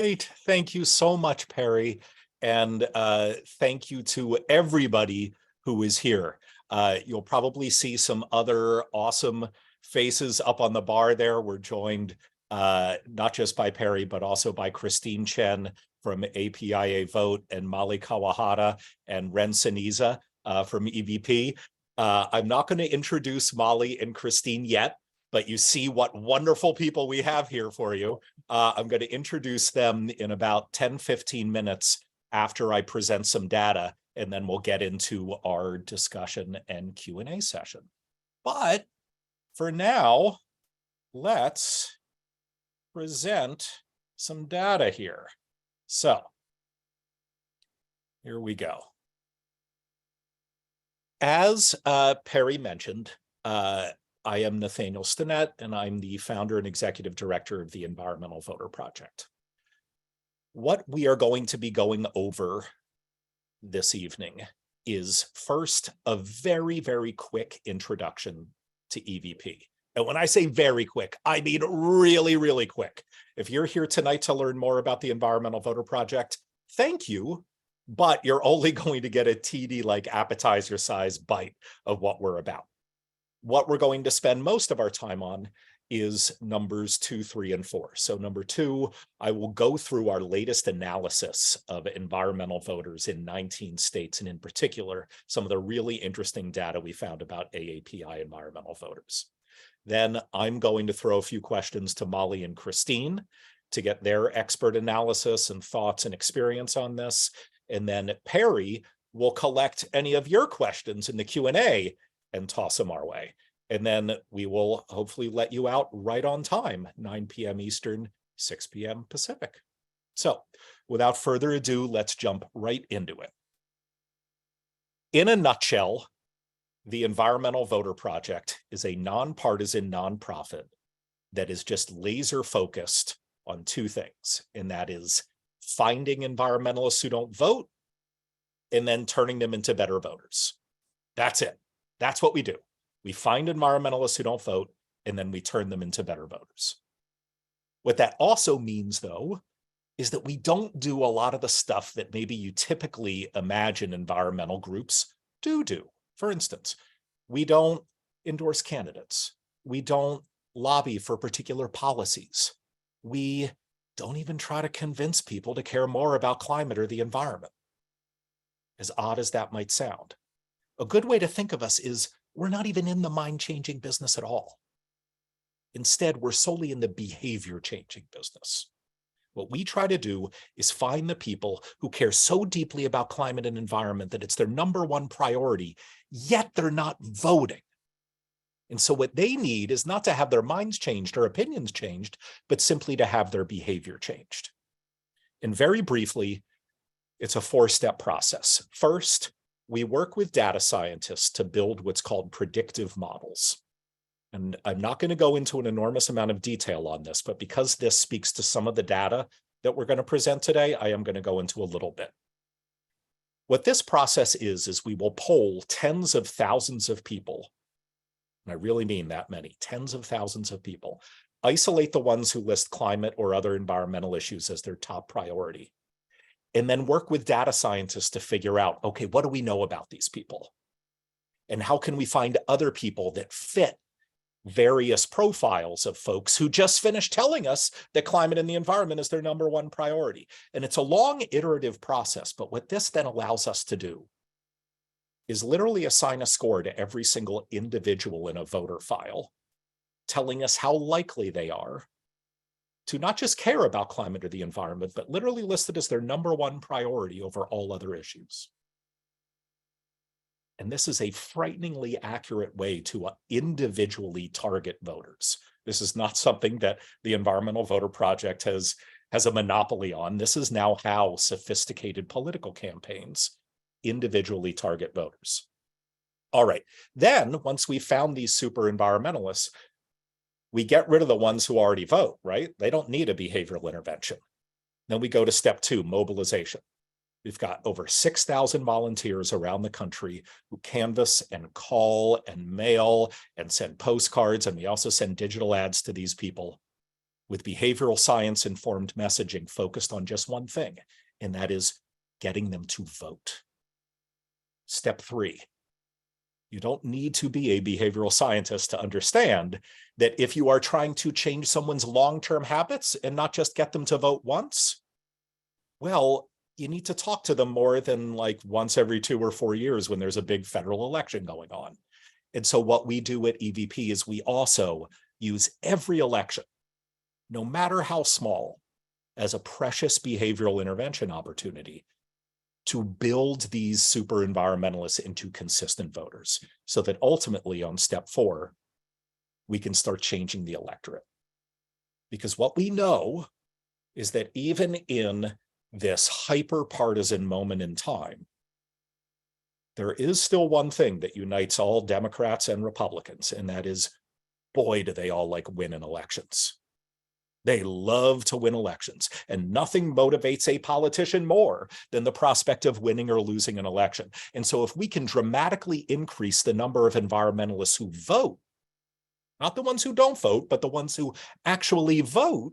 Great. Thank you so much, Perry. And thank you to everybody who is here. You'll probably see some other awesome faces up on the bar there. We're joined not just by Perry, but also by Christine Chen from APIAVote and Molly Kawahata and Ren Siniza from EVP. I'm not going to introduce Molly and Christine yet, but you see what wonderful people we have here for you. I'm going to introduce them in about 10, 15 minutes after I present some data, and then we'll get into our discussion and Q&A session. But for now, let's present some data here. So here we go. As Perry mentioned, I am Nathaniel Stinnett, and I'm the founder and executive director of the Environmental Voter Project. What we are going to be going over this evening is first a very, very quick introduction to EVP. And when I say very quick, I mean really, really quick. If you're here tonight to learn more about the Environmental Voter Project, thank you, but you're only going to get a teeny, like appetizer-sized bite of what we're about. What we're going to spend most of our time on is numbers 2, 3, and 4. So number 2, I will go through our latest analysis of environmental voters in 19 states, and in particular, some of the really interesting data we found about AAPI environmental voters. Then I'm going to throw a few questions to Molly and Christine to get their expert analysis and thoughts and experience on this. And then Perry will collect any of your questions in the Q&A and toss them our way. And then we will hopefully let you out right on time, 9 p.m. Eastern, 6 p.m. Pacific. So without further ado, let's jump right into it. In a nutshell, the Environmental Voter Project is a nonpartisan nonprofit that is just laser focused on 2 things, and that is finding environmentalists who don't vote and then turning them into better voters. That's it. That's what we do. We find environmentalists who don't vote, and then we turn them into better voters. What that also means, though, is that we don't do a lot of the stuff that maybe you typically imagine environmental groups do. For instance, we don't endorse candidates. We don't lobby for particular policies. We don't even try to convince people to care more about climate or the environment. As odd as that might sound. A good way to think of us is we're not even in the mind-changing business at all. Instead, we're solely in the behavior-changing business. What we try to do is find the people who care so deeply about climate and environment that it's their #1 priority, yet they're not voting. And so what they need is not to have their minds changed or opinions changed, but simply to have their behavior changed. And very briefly, it's a 4-step process. First, we work with data scientists to build what's called predictive models. And I'm not going to go into an enormous amount of detail on this, but because this speaks to some of the data that we're going to present today, I am going to go into a little bit. What this process is we will poll tens of thousands of people, and I really mean that many, tens of thousands of people, isolate the ones who list climate or other environmental issues as their top priority, and then work with data scientists to figure out, okay, what do we know about these people? And how can we find other people that fit various profiles of folks who just finished telling us that climate and the environment is their #1 priority? And it's a long iterative process, but what this then allows us to do is literally assign a score to every single individual in a voter file, telling us how likely they are to not just care about climate or the environment, but literally listed as their #1 priority over all other issues. And this is a frighteningly accurate way to individually target voters. This is not something that the Environmental Voter Project has a monopoly on. This is now how sophisticated political campaigns individually target voters. All right, then once we found these super environmentalists, we get rid of the ones who already vote, right? They don't need a behavioral intervention. Then we go to step 2, mobilization. We've got over 6,000 volunteers around the country who canvass and call and mail and send postcards, and we also send digital ads to these people. with behavioral science informed messaging focused on just one thing, and that is getting them to vote. Step 3. You don't need to be a behavioral scientist to understand that if you are trying to change someone's long-term habits and not just get them to vote once, well, you need to talk to them more than like once every 2 or 4 years when there's a big federal election going on. And so what we do at EVP is we also use every election, no matter how small, as a precious behavioral intervention opportunity to build these super environmentalists into consistent voters so that ultimately on step 4, we can start changing the electorate. Because what we know is that even in this hyper-partisan moment in time, there is still one thing that unites all Democrats and Republicans, and that is, boy, do they all like winning elections. They love to win elections, and nothing motivates a politician more than the prospect of winning or losing an election. And so if we can dramatically increase the number of environmentalists who vote, not the ones who don't vote, but the ones who actually vote,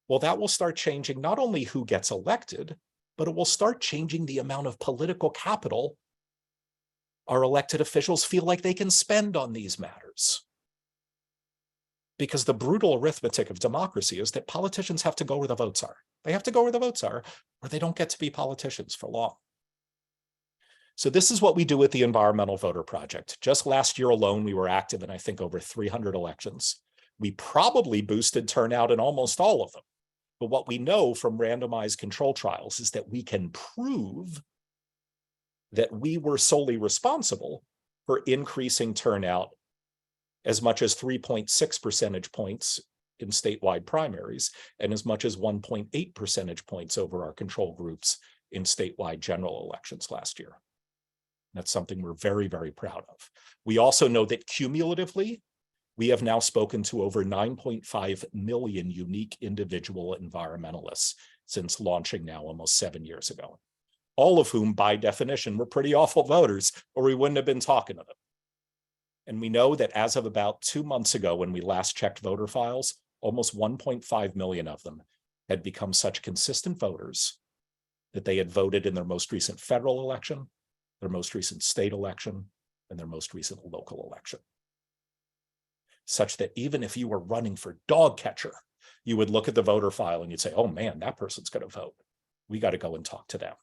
well, that will start changing not only who gets elected, but it will start changing the amount of political capital our elected officials feel like they can spend on these matters. Because the brutal arithmetic of democracy is that politicians have to go where the votes are. They have to go where the votes are, or they don't get to be politicians for long. So this is what we do with the Environmental Voter Project. Just last year alone, we were active in, I think, over 300 elections. We probably boosted turnout in almost all of them. But what we know from randomized control trials is that we can prove that we were solely responsible for increasing turnout as much as 3.6 percentage points in statewide primaries, and as much as 1.8 percentage points over our control groups in statewide general elections last year. That's something we're very, very proud of. We also know that cumulatively, we have now spoken to over 9.5 million unique individual environmentalists since launching now almost 7 years ago, all of whom by definition were pretty awful voters, or we wouldn't have been talking to them. And we know that as of about 2 months ago, when we last checked voter files, almost 1.5 million of them had become such consistent voters that they had voted in their most recent federal election, their most recent state election, and their most recent local election. Such that even if you were running for dog catcher, you would look at the voter file and you'd say, oh man, that person's going to vote. We got to go and talk to them.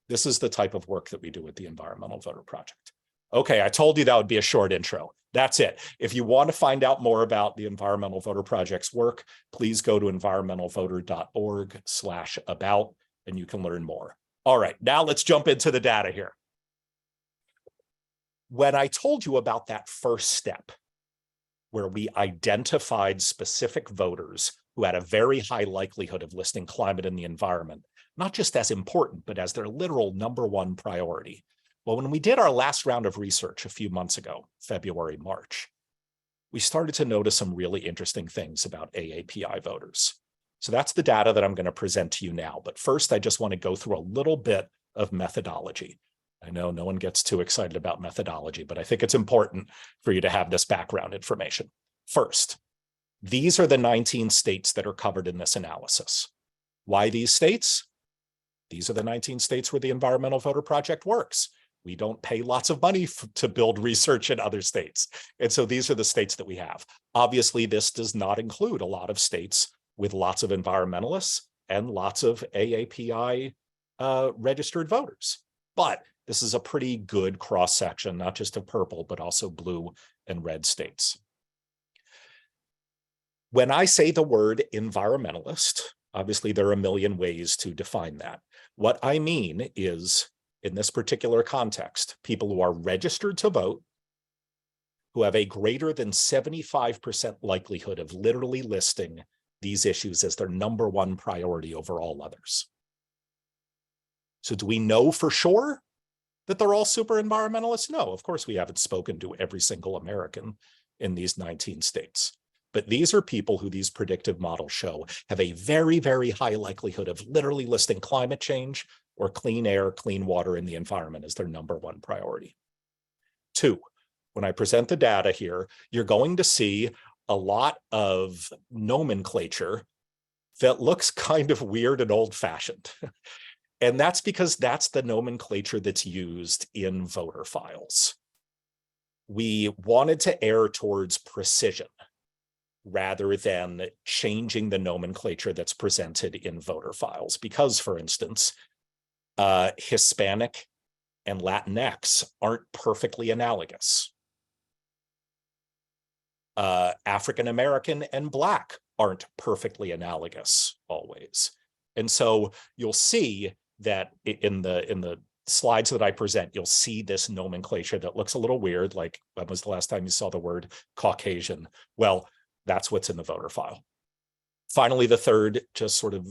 This is the type of work that we do with the Environmental Voter Project. Okay, I told you that would be a short intro. That's it. If you want to find out more about the Environmental Voter Project's work, please go to environmentalvoter.org/about, and you can learn more. All right, now let's jump into the data here. When I told you about that first step, where we identified specific voters who had a very high likelihood of listing climate and the environment, not just as important, but as their literal #1 priority. Well, when we did our last round of research a few months ago, February, March, we started to notice some really interesting things about AAPI voters. So that's the data that I'm going to present to you now. But first, I just want to go through a little bit of methodology. I know no one gets too excited about methodology, but I think it's important for you to have this background information. First, these are the 19 states that are covered in this analysis. Why these states? These are the 19 states where the Environmental Voter Project works. We don't pay lots of money to build research in other states. And so these are the states that we have. Obviously, this does not include a lot of states with lots of environmentalists and lots of AAPI registered voters. But this is a pretty good cross-section, not just of purple, but also blue and red states. When I say the word environmentalist, obviously there are a million ways to define that. What I mean is, in this particular context, people who are registered to vote, who have a greater than 75% likelihood of literally listing these issues as their #1 priority over all others. So do we know for sure that they're all super environmentalists? No, of course we haven't spoken to every single American in these 19 states. But these are people who these predictive models show have a very, very high likelihood of literally listing climate change or clean air, clean water, and the environment as their #1 priority. 2, when I present the data here, you're going to see a lot of nomenclature that looks kind of weird and old-fashioned. And that's because that's the nomenclature that's used in voter files. We wanted to err towards precision rather than changing the nomenclature that's presented in voter files. Because, for instance, Hispanic and Latinx aren't perfectly analogous. African American and Black aren't perfectly analogous always. And so you'll see that in the slides that I present, you'll see this nomenclature that looks a little weird, like when was the last time you saw the word Caucasian? Well, that's what's in the voter file. Finally, the third, just sort of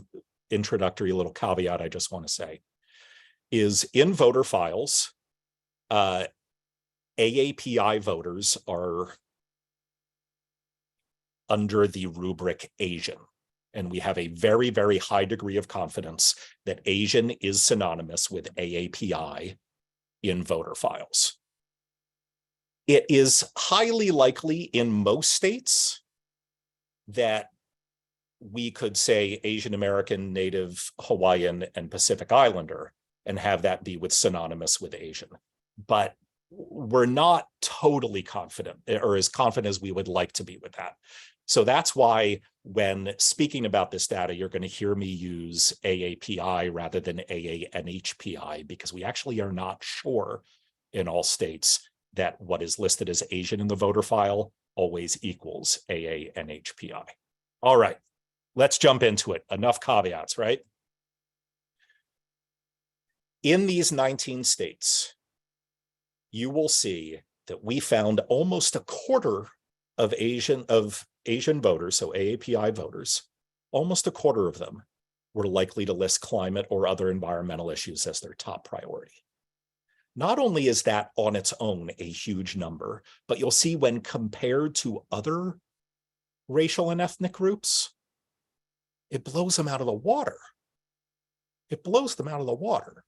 introductory little caveat I just want to say, is in voter files, AAPI voters are under the rubric Asian. And we have a very, very high degree of confidence that Asian is synonymous with AAPI in voter files. It is highly likely in most states that we could say Asian American, Native, Hawaiian, and Pacific Islander and have that be with synonymous with Asian. But we're not totally confident, or as confident as we would like to be with that. So that's why when speaking about this data, you're going to hear me use AAPI rather than AANHPI, because we actually are not sure in all states that what is listed as Asian in the voter file always equals AANHPI. All right, let's jump into it. Enough caveats, right? In these 19 states, you will see that we found almost a quarter of Asian voters, so AAPI voters, almost a quarter of them were likely to list climate or other environmental issues as their top priority. Not only is that on its own a huge number, but you'll see when compared to other racial and ethnic groups, it blows them out of the water. It blows them out of the water.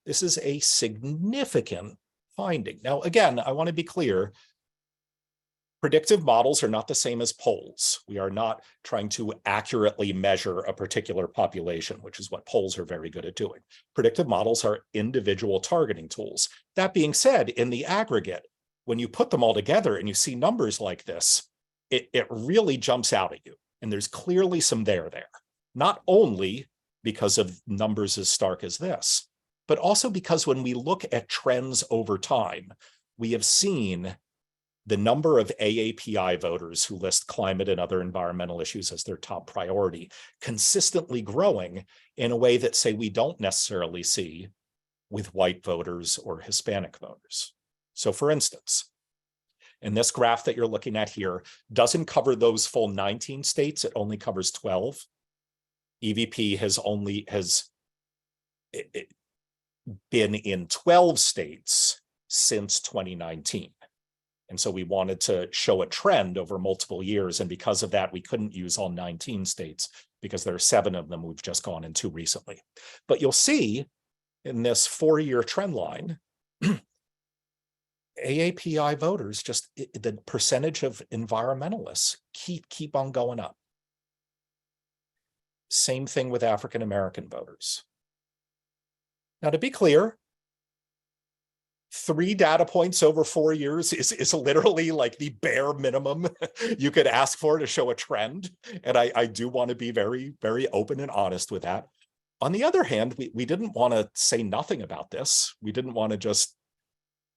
This is a significant finding. Now, again, I want to be clear. Predictive models are not the same as polls. We are not trying to accurately measure a particular population, which is what polls are very good at doing. Predictive models are individual targeting tools. That being said, in the aggregate, when you put them all together and you see numbers like this, it really jumps out at you. And there's clearly some there. Not only because of numbers as stark as this, but also because when we look at trends over time, we have seen the number of AAPI voters who list climate and other environmental issues as their top priority consistently growing in a way that, say, we don't necessarily see with white voters or Hispanic voters. So, for instance, and this graph that you're looking at here doesn't cover those full 19 states, it only covers 12. EVP has been in 12 states since 2019. And so we wanted to show a trend over multiple years. And because of that, we couldn't use all 19 states because there are 7 of them we've just gone into recently. But you'll see in this 4-year trend line, AAPI voters, just the percentage of environmentalists keep on going up. Same thing with African American voters. Now, to be clear, 3 data points over 4 years is literally like the bare minimum you could ask for to show a trend. And I do want to be very, very open and honest with that. On the other hand, we didn't want to say nothing about this. We didn't want to just,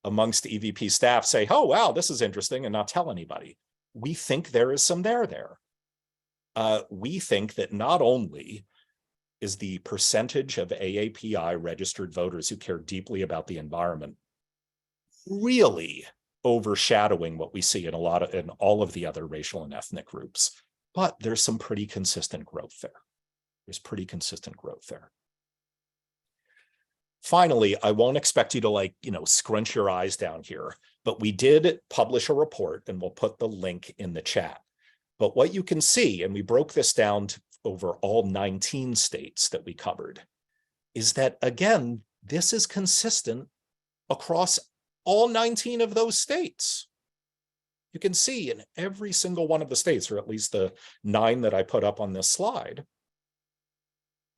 amongst EVP staff, say, oh, wow, this is interesting, and not tell anybody. We think there is some there. We think that not only is the percentage of AAPI registered voters who care deeply about the environment really overshadowing what we see in all of the other racial and ethnic groups, but there's some pretty consistent growth there. Finally, I won't expect you to scrunch your eyes down here, but we did publish a report, and we'll put the link in the chat. But what you can see, and we broke this down to over all 19 states that we covered, is that, again, this is consistent across all 19 of those states. you can see in every single one of the states, or at least the 9 that I put up on this slide,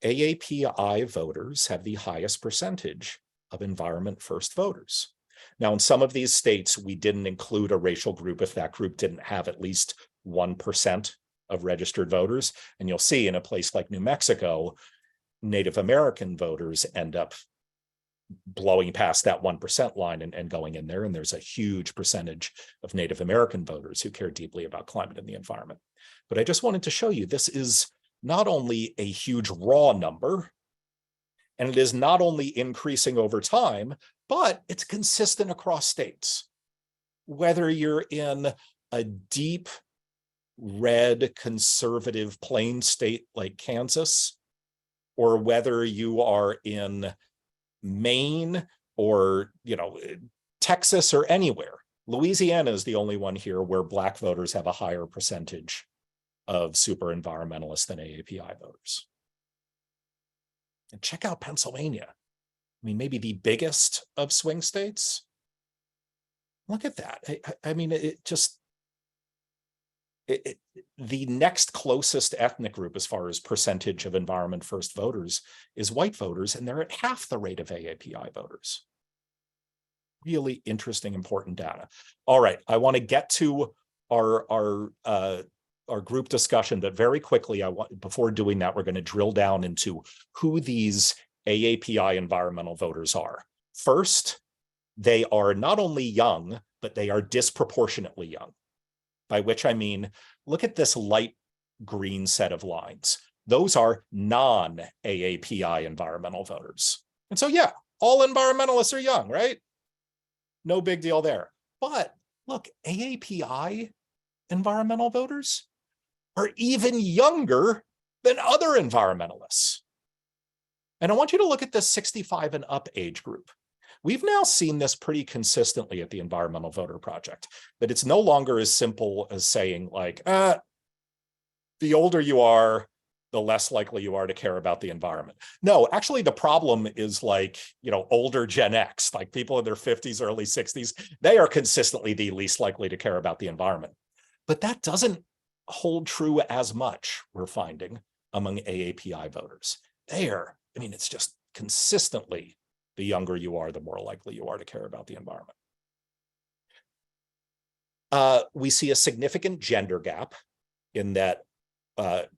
AAPI voters have the highest percentage of environment first voters. Now, in some of these states, we didn't include a racial group if that group didn't have at least 1% of registered voters. And you'll see in a place like New Mexico, Native American voters end up blowing past that 1% line and going in there. And there's a huge percentage of Native American voters who care deeply about climate and the environment. But I just wanted to show you this is not only a huge raw number, and it is not only increasing over time, but it's consistent across states. Whether you're in a deep red conservative plain state like Kansas, or whether you are in Maine or Texas or anywhere. Louisiana is the only one here where Black voters have a higher percentage of super environmentalists than AAPI voters. And check out Pennsylvania. I mean, maybe the biggest of swing states. Look at that. I mean, the next closest ethnic group as far as percentage of environment first voters is white voters, and they're at half the rate of AAPI voters. Really interesting, important data. All right, I want to get to our group discussion, but very quickly, before doing that, we're going to drill down into who these AAPI environmental voters are. First, they are not only young, but they are disproportionately young. By which I mean, look at this light green set of lines. Those are non-AAPI environmental voters. And so, yeah, all environmentalists are young, right? No big deal there. But look, AAPI environmental voters are even younger than other environmentalists. And I want you to look at this 65 and up age group. We've now seen this pretty consistently at the Environmental Voter Project, that it's no longer as simple as saying like, the older you are, the less likely you are to care about the environment. No, actually the problem is like, older Gen X, like people in their 50s, early 60s, they are consistently the least likely to care about the environment. But that doesn't hold true as much, we're finding, among AAPI voters. It's just consistently the younger you are, the more likely you are to care about the environment. We see a significant gender gap in that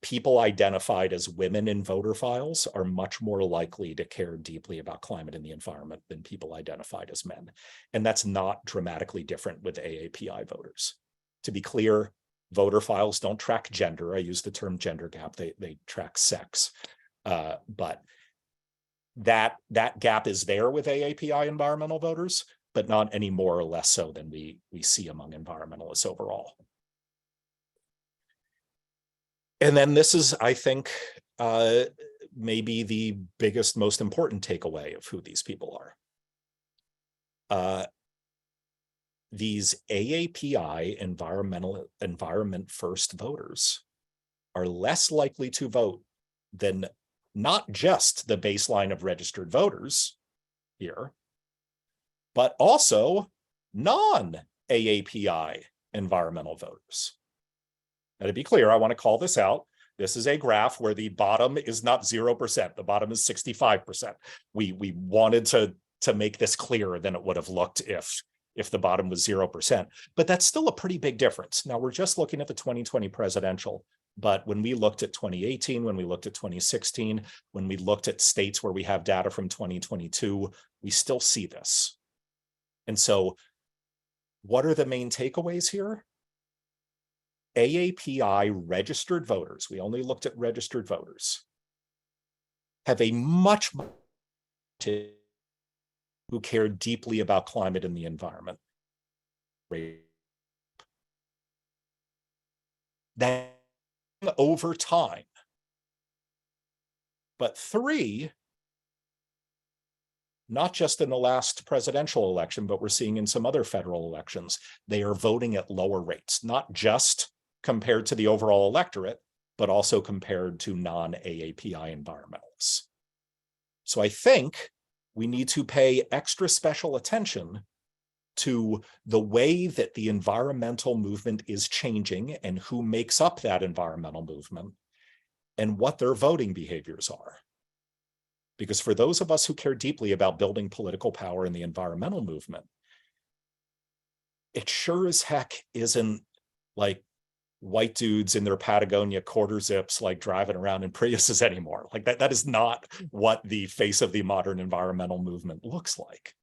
people identified as women in voter files are much more likely to care deeply about climate and the environment than people identified as men. And that's not dramatically different with AAPI voters. To be clear, voter files don't track gender. I use the term gender gap. They track sex. But that gap is there with AAPI environmental voters, but not any more or less so than we see among environmentalists overall. And then this is, I think, maybe the biggest, most important takeaway of who these people are. These AAPI environment first voters are less likely to vote than not just the baseline of registered voters here, but also non-AAPI environmental voters. Now, to be clear, I want to call this out. This is a graph where the bottom is not 0%. The bottom is 65%. We wanted to make this clearer than it would have looked if the bottom was 0%. But that's still a pretty big difference. Now, we're just looking at the 2020 presidential. But when we looked at 2018, when we looked at 2016, when we looked at states where we have data from 2022, we still see this. And so what are the main takeaways here? AAPI registered voters, we only looked at registered voters, have a much more who care deeply about climate and the environment. That over time. But 3, not just in the last presidential election, but we're seeing in some other federal elections, they are voting at lower rates, not just compared to the overall electorate, but also compared to non-AAPI environmentalists. So I think we need to pay extra special attention to the way that the environmental movement is changing and who makes up that environmental movement and what their voting behaviors are. Because for those of us who care deeply about building political power in the environmental movement, it sure as heck isn't like white dudes in their Patagonia quarter zips, like driving around in Priuses anymore. Like that is not what the face of the modern environmental movement looks like.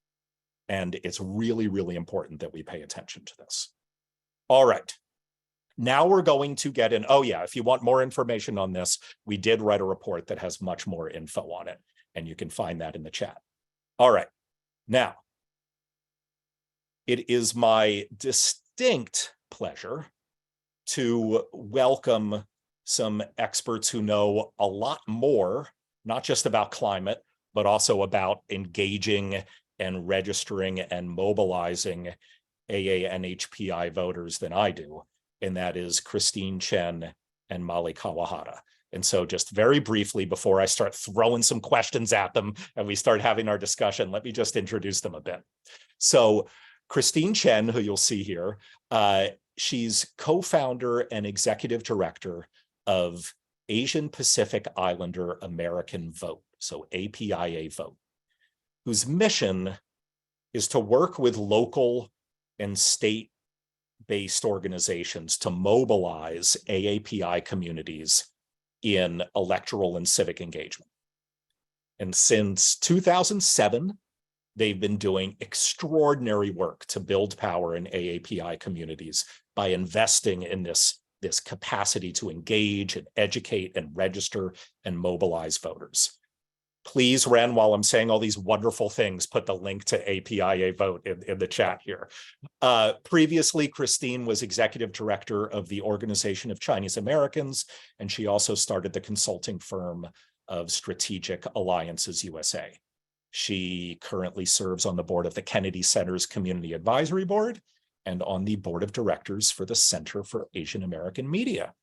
And it's really, really important that we pay attention to this. All right. Now we're going to get in. Oh yeah, if you want more information on this, we did write a report that has much more info on it, and you can find that in the chat. All right. Now, it is my distinct pleasure to welcome some experts who know a lot more, not just about climate, but also about engaging and registering and mobilizing AANHPI voters than I do. And that is Christine Chen and Molly Kawahata. And so just very briefly, before I start throwing some questions at them and we start having our discussion, let me just introduce them a bit. So Christine Chen, who you'll see here, she's co-founder and executive director of Asian Pacific Islander American Vote, so APIAVote, whose mission is to work with local and state-based organizations to mobilize AAPI communities in electoral and civic engagement. And since 2007, they've been doing extraordinary work to build power in AAPI communities by investing in this capacity to engage and educate and register and mobilize voters. Please, Ren, while I'm saying all these wonderful things, put the link to APIAVote in the chat here. Previously, Christine was executive director of the Organization of Chinese Americans, and she also started the consulting firm of Strategic Alliances USA. She currently serves on the board of the Kennedy Center's Community Advisory Board and on the board of directors for the Center for Asian American Media.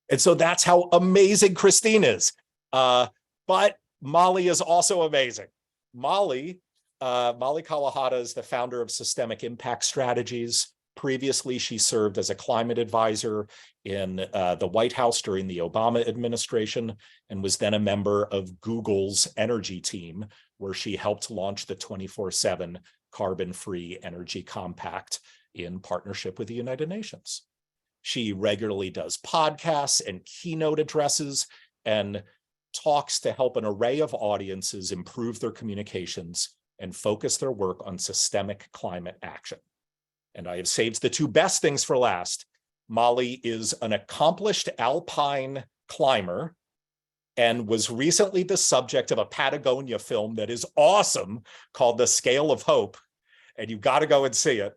And so that's how amazing Christine is. But Molly is also amazing. Molly Kawahata is the founder of Systemic Impact Strategies. Previously, she served as a climate advisor in the White House during the Obama administration and was then a member of Google's energy team, where she helped launch the 24/7 carbon-free energy compact in partnership with the United Nations. She regularly does podcasts and keynote addresses and talks to help an array of audiences improve their communications and focus their work on systemic climate action. And I have saved the two best things for last. Molly is an accomplished alpine climber and was recently the subject of a Patagonia film that is awesome called The Scale of Hope. And you've got to go and see it.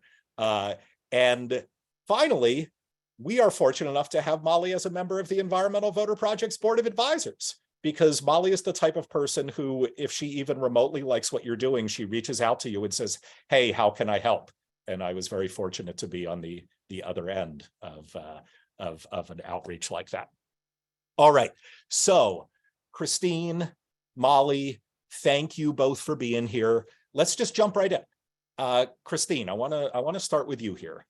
And finally, we are fortunate enough to have Molly as a member of the Environmental Voter Project's Board of Advisors, because Molly is the type of person who, if she even remotely likes what you're doing, she reaches out to you and says, hey, how can I help? And I was very fortunate to be on the other end of an outreach like that. All right, so Christine, Molly, thank you both for being here. Let's just jump right in. Christine, I want to start with you here.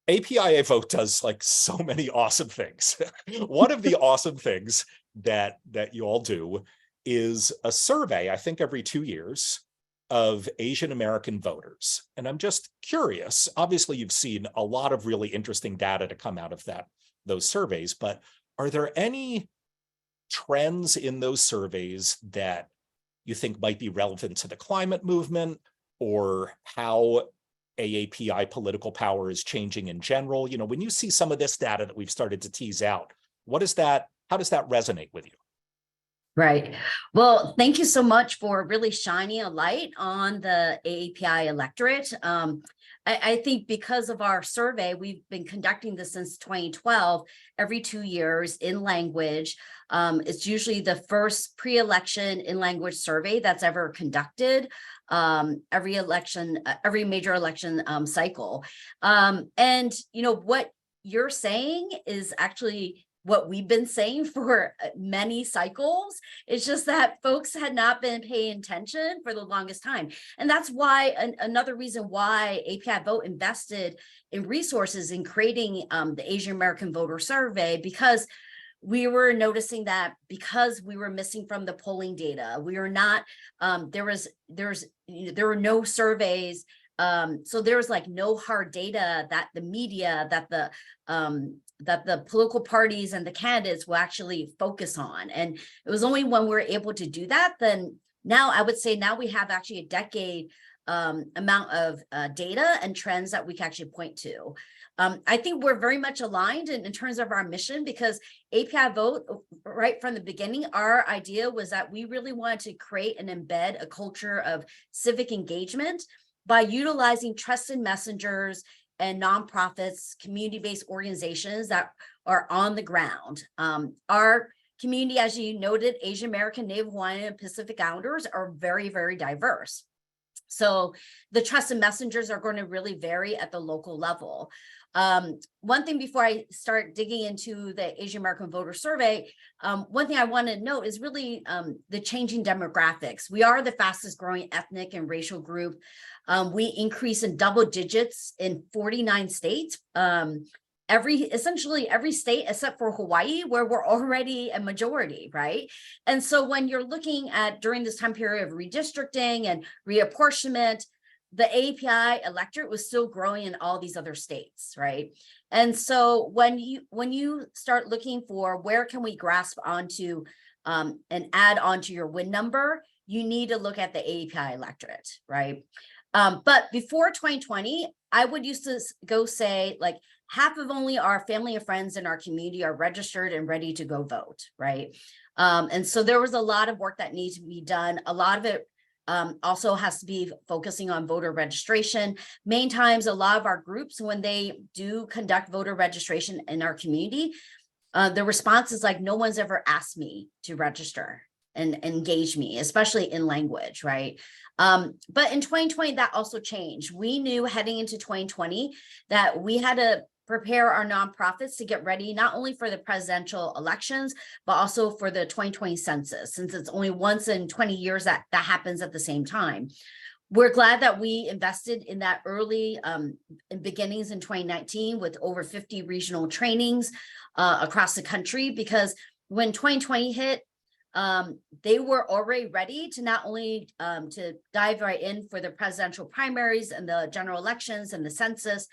APIAVote does like so many awesome things. One of the awesome things that you all do is a survey, I think every 2 years, of Asian American voters. And I'm just curious, obviously you've seen a lot of really interesting data to come out of those surveys, but are there any trends in those surveys that you think might be relevant to the climate movement, or how AAPI political power is changing in general? You know, when you see some of this data that we've started to tease out, how does that resonate with you? Right. Well, thank you so much for really shining a light on the AAPI electorate. I think because of our survey, we've been conducting this since 2012, every 2 years in language. It's usually the first pre-election in language survey that's ever conducted. Every major election cycle. And you know what you're saying is actually what we've been saying for many cycles. It's just that folks had not been paying attention for the longest time. And that's why another reason why APIAVote invested in resources in creating the Asian American Voter Survey, because we were noticing that because we were missing from the polling data, we were not, there were no surveys. So there was like no hard data that the media, that the political parties and the candidates will actually focus on. And it was only when we were able to do that, then now I would say now we have actually a decade amount of data and trends that we can actually point to. I think we're very much aligned in terms of our mission, because APIAVote, right from the beginning, our idea was that we really wanted to create and embed a culture of civic engagement by utilizing trusted messengers and nonprofits, community-based organizations that are on the ground. Our community, as you noted, Asian American, Native Hawaiian, and Pacific Islanders are very, very diverse. So the trusted messengers are going to really vary at the local level. One thing before I start digging into the Asian American Voter Survey, one thing I want to note is really the changing demographics. We are the fastest growing ethnic and racial group. We increase in double digits in 49 states. Essentially every state except for Hawaii, where we're already a majority, right? And so when you're looking at during this time period of redistricting and reapportionment, the API electorate was still growing in all these other states, right? And so when you start looking for where can we grasp onto and add onto your win number, you need to look at the API electorate, right? But before 2020, I would used to go say like half of only our family and friends in our community are registered and ready to go vote, right? And so there was a lot of work that needs to be done. A lot of it also has to be focusing on voter registration. Main times, a lot of our groups, when they do conduct voter registration in our community, the response is like, no one's ever asked me to register and engage me, especially in language, right? But in 2020, that also changed. We knew heading into 2020 that we had to prepare our nonprofits to get ready, not only for the presidential elections, but also for the 2020 census, since it's only once in 20 years that happens at the same time. We're glad that we invested in that early beginnings in 2019 with over 50 regional trainings across the country, because when 2020 hit, they were already ready to not only to dive right in for the presidential primaries and the general elections and the census,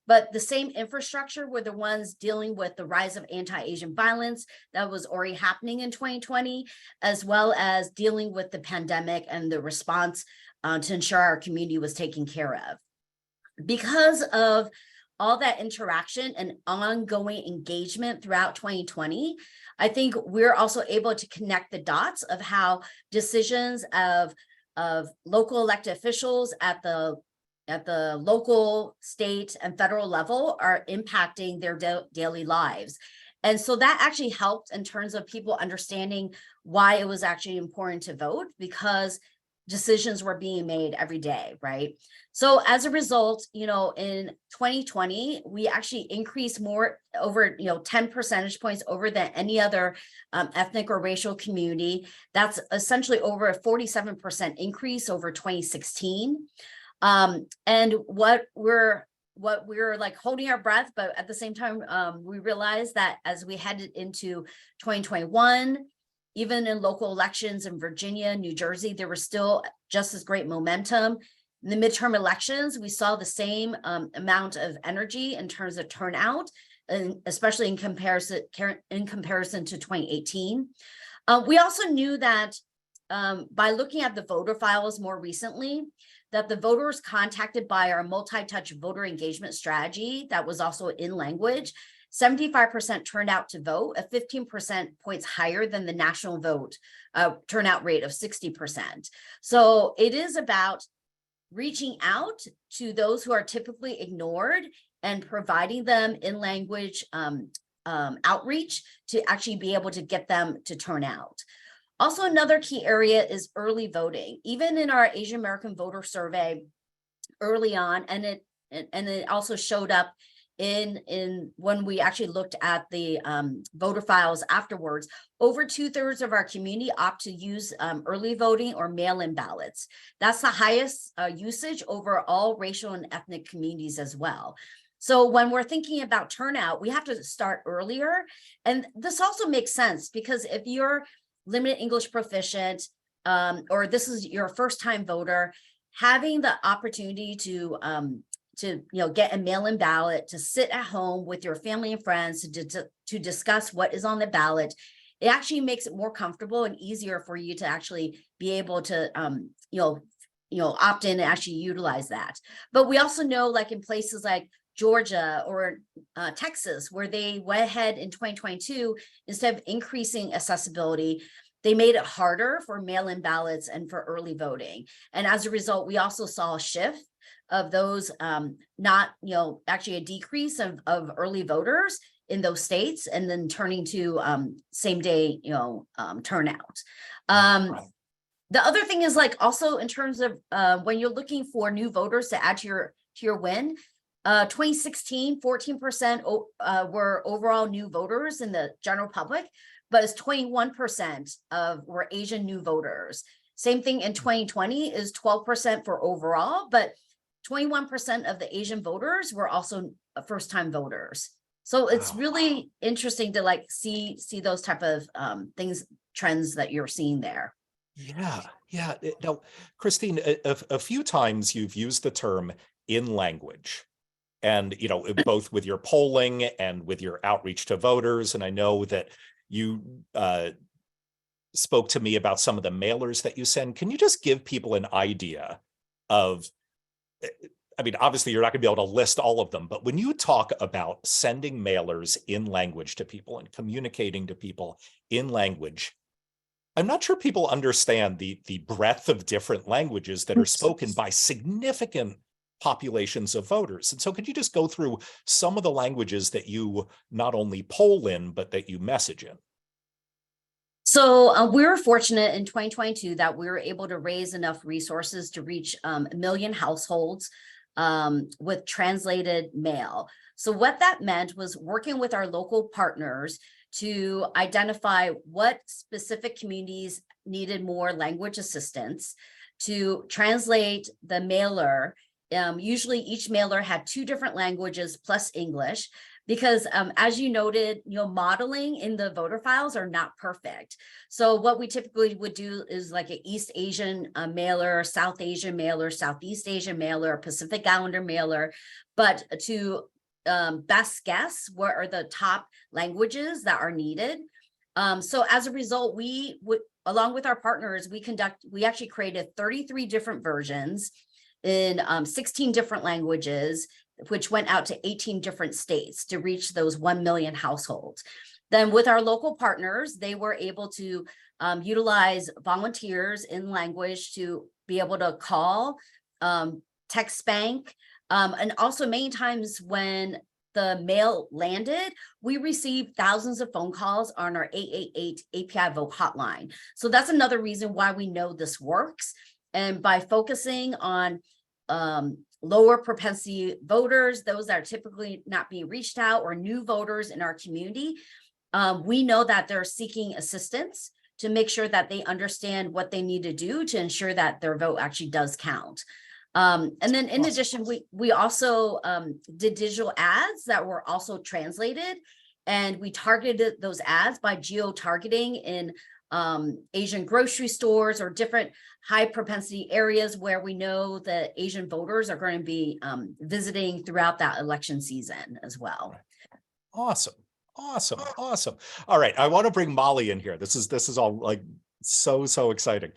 but the same infrastructure were the ones dealing with the rise of anti-Asian violence that was already happening in 2020, as well as dealing with the pandemic and the response to ensure our community was taken care of. Because of all that interaction and ongoing engagement throughout 2020, I think we're also able to connect the dots of how decisions of local elected officials at the local, state, and federal level are impacting their daily lives. And so that actually helped in terms of people understanding why it was actually important to vote, because decisions were being made every day, right? So as a result, in 2020, we actually increased more over, 10 percentage points over than any other ethnic or racial community. That's essentially over a 47% increase over 2016. And what we're like holding our breath, but at the same time, we realized that as we headed into 2021, even in local elections in Virginia, New Jersey, there was still just as great momentum. In the midterm elections, we saw the same amount of energy in terms of turnout, and especially in comparison to 2018. We also knew that by looking at the voter files more recently, that the voters contacted by our multi-touch voter engagement strategy that was also in language, 75% turned out to vote, a 15% points higher than the national vote turnout rate of 60%. So it is about reaching out to those who are typically ignored and providing them in language outreach to actually be able to get them to turn out. Also, another key area is early voting. Even in our Asian American Voter Survey early on, and it also showed up in when we actually looked at the voter files afterwards, over 2/3 of our community opt to use early voting or mail-in ballots. That's the highest usage over all racial and ethnic communities as well. So when we're thinking about turnout, we have to start earlier. And this also makes sense because if you're limited English proficient, or this is your first time voter, having the opportunity to get a mail-in ballot, to sit at home with your family and friends to discuss what is on the ballot, it actually makes it more comfortable and easier for you to actually be able to opt in and actually utilize that. But we also know, like in places like Georgia or Texas, where they went ahead in 2022, instead of increasing accessibility, they made it harder for mail-in ballots and for early voting. And as a result, we also saw a shift of those, actually a decrease of early voters in those states, and then turning to same day, turnout. The other thing is, like, also in terms of when you're looking for new voters to add to your win, 2016, 14% were overall new voters in the general public, but it's 21% were Asian new voters. Same thing in 2020 is 12% for overall, but 21% of the Asian voters were also first-time voters. So it's really interesting to like see those type of trends that you're seeing there. Yeah. Now, Christine, a few times you've used the term in language, and both with your polling and with your outreach to voters. And I know that you spoke to me about some of the mailers that you send. Can you just give people an idea of, I mean, obviously you're not going to be able to list all of them, but when you talk about sending mailers in language to people and communicating to people in language, I'm not sure people understand the breadth of different languages that are spoken by significant populations of voters. And so could you just go through some of the languages that you not only poll in, but that you message in? So we were fortunate in 2022 that we were able to raise enough resources to reach 1 million households with translated mail. So what that meant was working with our local partners to identify what specific communities needed more language assistance, to translate the mailer. Usually each mailer had 2 different languages plus English, because as you noted, modeling in the voter files are not perfect. So what we typically would do is like an East Asian mailer, South Asian mailer, Southeast Asian mailer, Pacific Islander mailer, but to best guess what are the top languages that are needed. So as a result, we would, along with our partners, we actually created 33 different versions in 16 different languages, which went out to 18 different states to reach those 1 million households. Then with our local partners, they were able to utilize volunteers in language to be able to call, text bank, and also many times when the mail landed, we received thousands of phone calls on our 888 APIAVote hotline. So that's another reason why we know this works. And by focusing on lower propensity voters, those that are typically not being reached out, or new voters in our community, we know that they're seeking assistance to make sure that they understand what they need to do to ensure that their vote actually does count. And then in addition, we also did digital ads that were also translated, and we targeted those ads by geo-targeting in Asian grocery stores or different high propensity areas where we know that Asian voters are going to be visiting throughout that election season as well. Awesome. All right, I want to bring Molly in here. This is all like so exciting.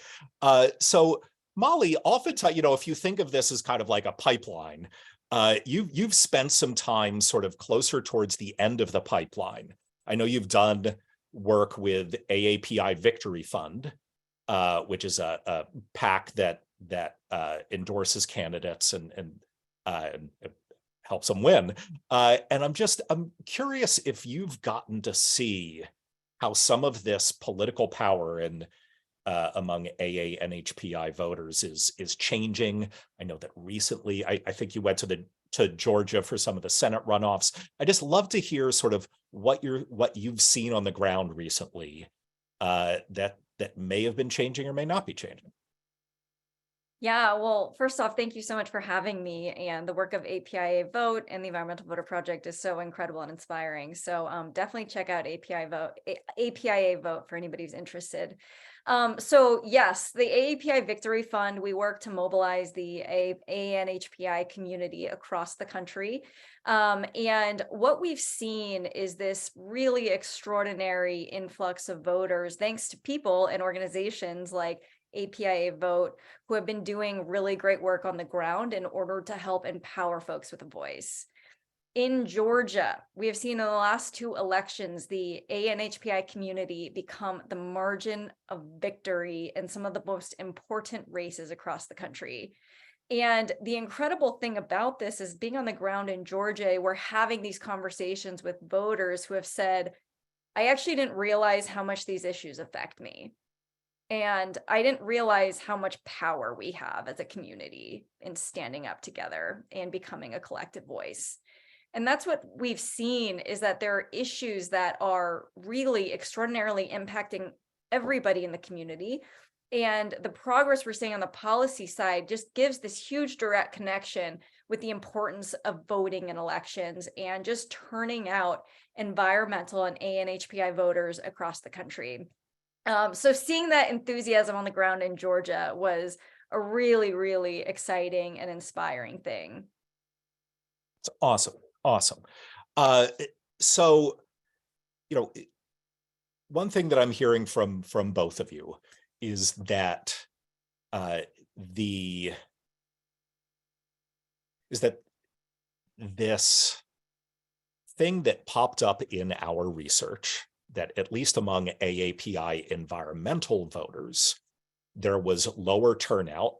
So Molly, oftentimes, if you think of this as kind of like a pipeline, you've spent some time sort of closer towards the end of the pipeline. I know you've done work with AAPI Victory Fund, which is a PAC that endorses candidates and helps them win. And I'm curious if you've gotten to see how some of this political power and among AA and HPI voters is changing. I know that recently, I think you went to the to Georgia for some of the Senate runoffs. I just love to hear sort of what you've seen on the ground recently that may have been changing or may not be changing. Yeah, well, first off, thank you so much for having me. And the work of APIAVote and the Environmental Voter Project is so incredible and inspiring. So definitely check out APIAVote for anybody who's interested. So yes, the AAPI Victory Fund, we work to mobilize the ANHPI community across the country. And what we've seen is this really extraordinary influx of voters, thanks to people and organizations like APIAVote, who have been doing really great work on the ground in order to help empower folks with a voice. In Georgia, we have seen in the last 2 elections, the ANHPI community become the margin of victory in some of the most important races across the country. And the incredible thing about this is being on the ground in Georgia, we're having these conversations with voters who have said, I actually didn't realize how much these issues affect me. And I didn't realize how much power we have as a community in standing up together and becoming a collective voice. And that's what we've seen, is that there are issues that are really extraordinarily impacting everybody in the community. And the progress we're seeing on the policy side just gives this huge direct connection with the importance of voting in elections and just turning out environmental and ANHPI voters across the country. So seeing that enthusiasm on the ground in Georgia was a really, really exciting and inspiring thing. It's awesome. Awesome. So, one thing that I'm hearing from both of you is that this thing that popped up in our research, that at least among AAPI environmental voters, there was lower turnout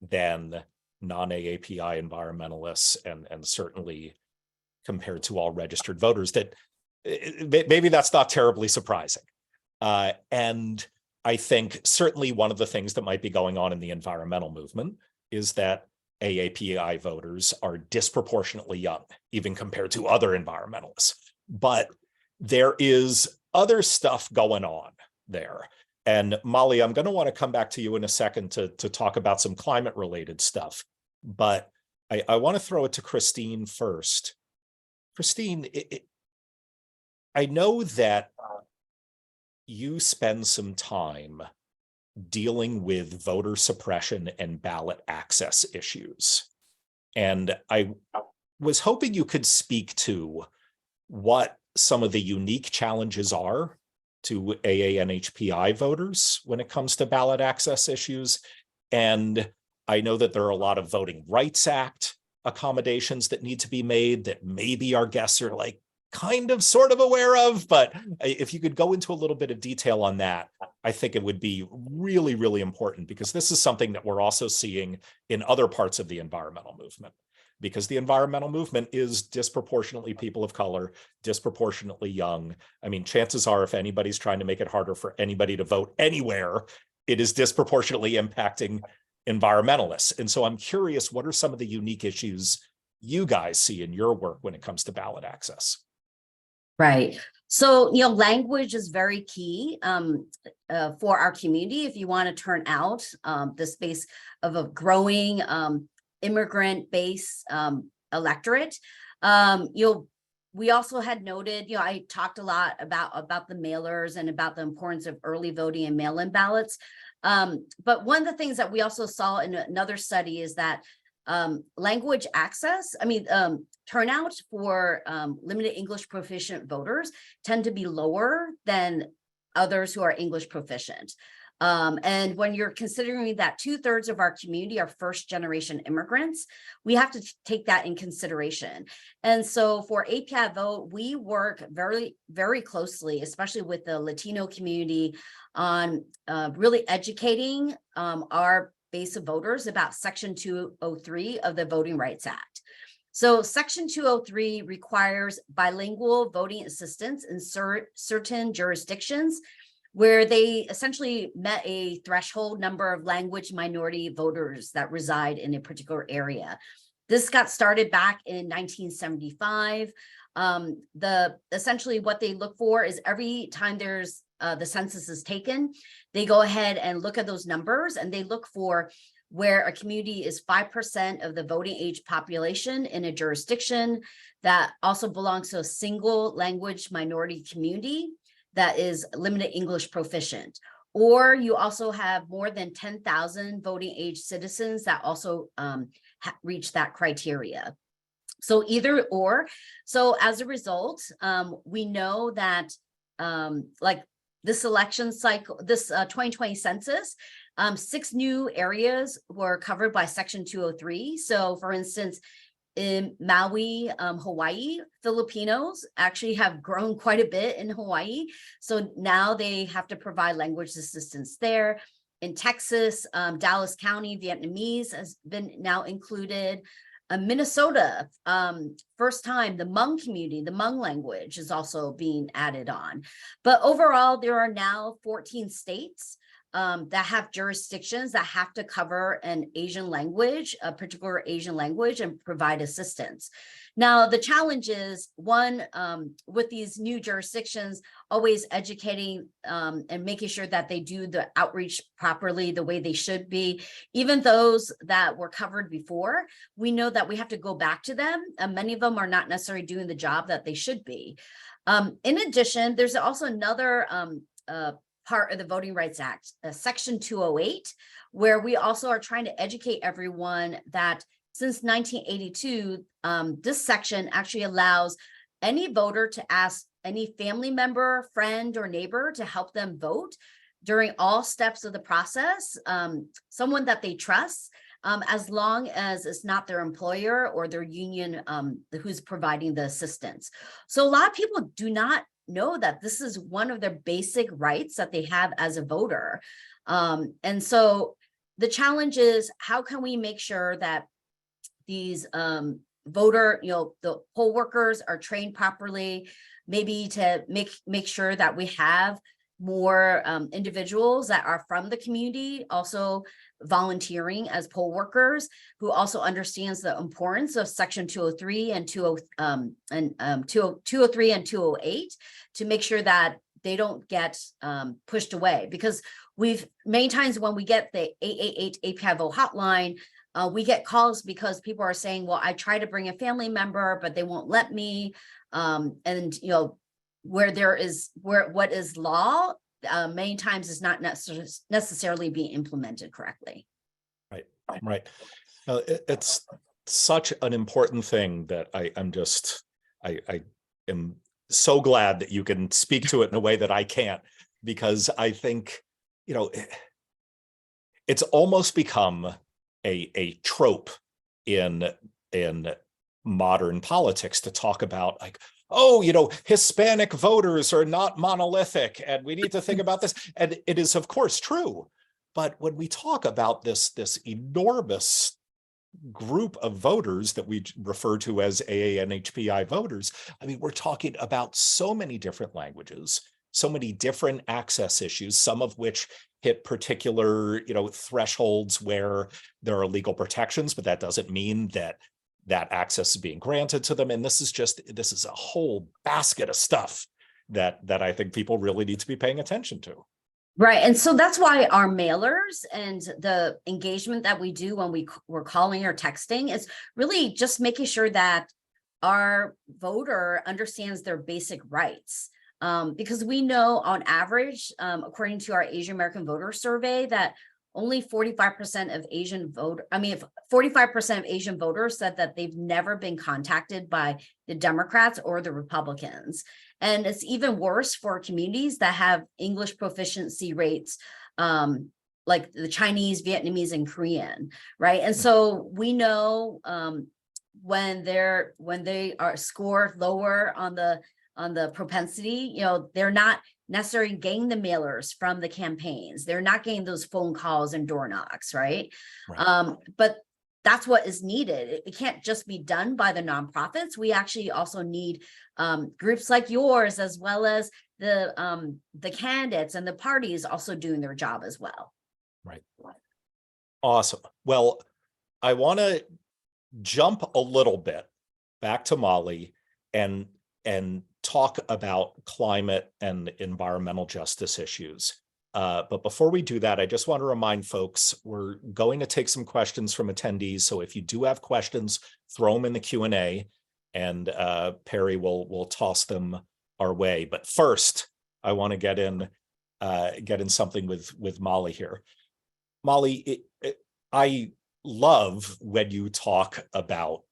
than non-AAPI environmentalists, and certainly compared to all registered voters, that maybe that's not terribly surprising. And I think certainly one of the things that might be going on in the environmental movement is that AAPI voters are disproportionately young, even compared to other environmentalists. But there is other stuff going on there. And Molly, I'm going to want to come back to you in a second to talk about some climate related stuff. But I want to throw it to Christine first. Christine, I know that you spend some time dealing with voter suppression and ballot access issues. And I was hoping you could speak to what some of the unique challenges are to AANHPI voters when it comes to ballot access issues. And I know that there are a lot of Voting Rights Act accommodations that need to be made that maybe our guests are like kind of sort of aware of, but if you could go into a little bit of detail on that, I think it would be really, really important, because this is something that we're also seeing in other parts of the environmental movement, because the environmental movement is disproportionately people of color, disproportionately young. I mean, chances are if anybody's trying to make it harder for anybody to vote anywhere, it is disproportionately impacting environmentalists. And so I'm curious, what are some of the unique issues you guys see in your work when it comes to ballot access? Right. So, language is very key for our community. If you want to turn out the space of a growing immigrant base electorate, we also had noted, I talked a lot about the mailers and about the importance of early voting and mail-in ballots. But one of the things that we also saw in another study is that language access, turnout for limited English proficient voters tend to be lower than others who are English proficient. And when you're considering that 2/3 of our community are first generation immigrants, we have to take that in consideration. And so for APIAVote, we work very, very closely, especially with the Latino community, on really educating our base of voters about Section 203 of the Voting Rights Act. So Section 203 requires bilingual voting assistance in certain jurisdictions where they essentially met a threshold number of language minority voters that reside in a particular area. This got started back in 1975. Essentially what they look for is every time there's the census is taken, they go ahead and look at those numbers, and they look for where a community is 5% of the voting age population in a jurisdiction that also belongs to a single language minority community that is limited English proficient. Or you also have more than 10,000 voting age citizens that also reach that criteria. So either or. So as a result, we know that like this election cycle, this 2020 census, 6 new areas were covered by Section 203. So for instance, in Maui, Hawaii, Filipinos actually have grown quite a bit in Hawaii. So now they have to provide language assistance there. In Texas, Dallas County, Vietnamese has been now included. Minnesota, first time, the Hmong community, the Hmong language is also being added on. But overall, there are now 14 states that have jurisdictions that have to cover an Asian language, a particular Asian language, and provide assistance. Now, the challenge is, one, with these new jurisdictions, always educating and making sure that they do the outreach properly the way they should be. Even those that were covered before, we know that we have to go back to them, and many of them are not necessarily doing the job that they should be. In addition, there's also another part of the Voting Rights Act, Section 208, where we also are trying to educate everyone that since 1982, this section actually allows any voter to ask any family member, friend, or neighbor to help them vote during all steps of the process, someone that they trust, as long as it's not their employer or their union who's providing the assistance. So a lot of people do not know that this is one of their basic rights that they have as a voter. And so the challenge is, how can we make sure that these voter, the poll workers are trained properly, maybe to make sure that we have more individuals that are from the community also volunteering as poll workers, who also understands the importance of Section 203 and 203 and 208 to make sure that they don't get pushed away. Because many times when we get the 888 APIAVote hotline, we get calls because people are saying, well, I try to bring a family member, but they won't let me. And what is law many times is not necessarily being implemented correctly. Right. It's such an important thing that I am so glad that you can speak to it in a way that I can't, because I think, it's almost become a trope in modern politics to talk about, like, oh, Hispanic voters are not monolithic, and we need to think about this. And it is, of course, true. But when we talk about this enormous group of voters that we refer to as AANHPI voters, I mean, we're talking about so many different languages, so many different access issues, some of which hit particular, thresholds where there are legal protections, but that doesn't mean that access is being granted to them. And this is a whole basket of stuff that I think people really need to be paying attention to. Right. And so that's why our mailers and the engagement that we do when we're calling or texting is really just making sure that our voter understands their basic rights. Because we know on average, according to our Asian American voter survey, that only 45% of 45% of Asian voters said that they've never been contacted by the Democrats or the Republicans. And it's even worse for communities that have English proficiency rates, like the Chinese, Vietnamese, and Korean, right? And so we know when they are scored lower on the propensity, they're not necessarily getting the mailers from the campaigns. They're not getting those phone calls and door knocks, right? But that's what is needed. It can't just be done by the nonprofits. We actually also need groups like yours, as well as the candidates and the parties also doing their job as well. Right. Awesome. Well, I want to jump a little bit back to Molly and talk about climate and environmental justice issues. But before we do that, I just want to remind folks, we're going to take some questions from attendees. So if you do have questions, throw them in the Q&A, and Perry will toss them our way. But first, I want to get in something with Molly here. Molly, I love when you talk about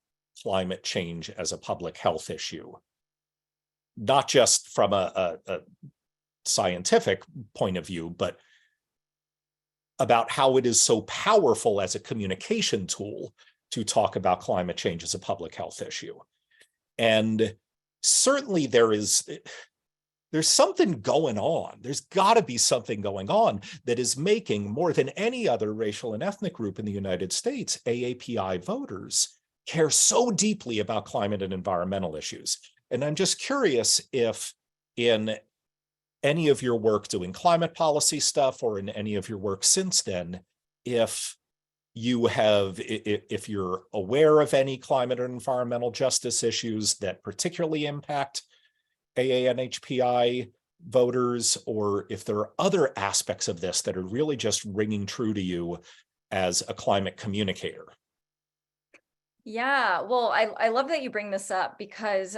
climate change as a public health issue, not just from a scientific point of view, but about how it is so powerful as a communication tool to talk about climate change as a public health issue. And certainly there's something going on. There's got to be something going on that is making, more than any other racial and ethnic group in the United States, AAPI voters care so deeply about climate and environmental issues. And I'm just curious if in any of your work doing climate policy stuff, or in any of your work since then, if you're aware of any climate or environmental justice issues that particularly impact AA and HPI voters, or if there are other aspects of this that are really just ringing true to you as a climate communicator. Yeah, well, I love that you bring this up because,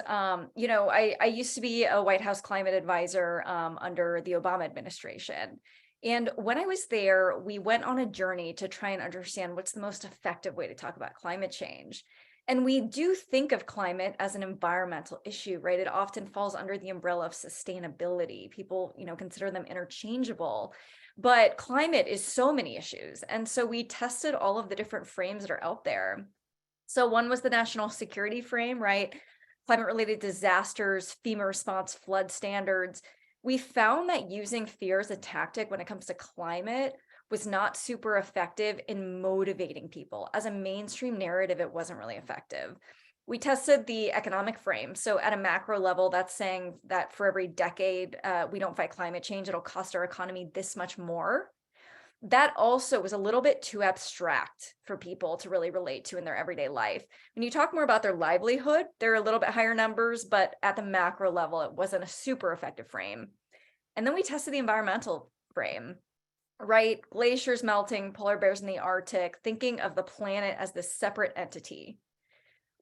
you know, I used to be a White House climate advisor under the Obama administration. And when I was there, we went on a journey to try and understand what's the most effective way to talk about climate change. And we do think of climate as an environmental issue, right? It often falls under the umbrella of sustainability. People, you know, consider them interchangeable. But climate is so many issues. And so we tested all of the different frames that are out there. So one was the national security frame, right? Climate-related disasters, FEMA response, flood standards. We found that using fear as a tactic when it comes to climate was not super effective in motivating people. As a mainstream narrative, it wasn't really effective. We tested the economic frame. So at a macro level, that's saying that for every decade we don't fight climate change, it'll cost our economy this much more. That also was a little bit too abstract for people to really relate to in their everyday life. When you talk more about their livelihood, they're a little bit higher numbers, but at the macro level, it wasn't a super effective frame. And then we tested the environmental frame, right? Glaciers melting, polar bears in the Arctic, thinking of the planet as this separate entity.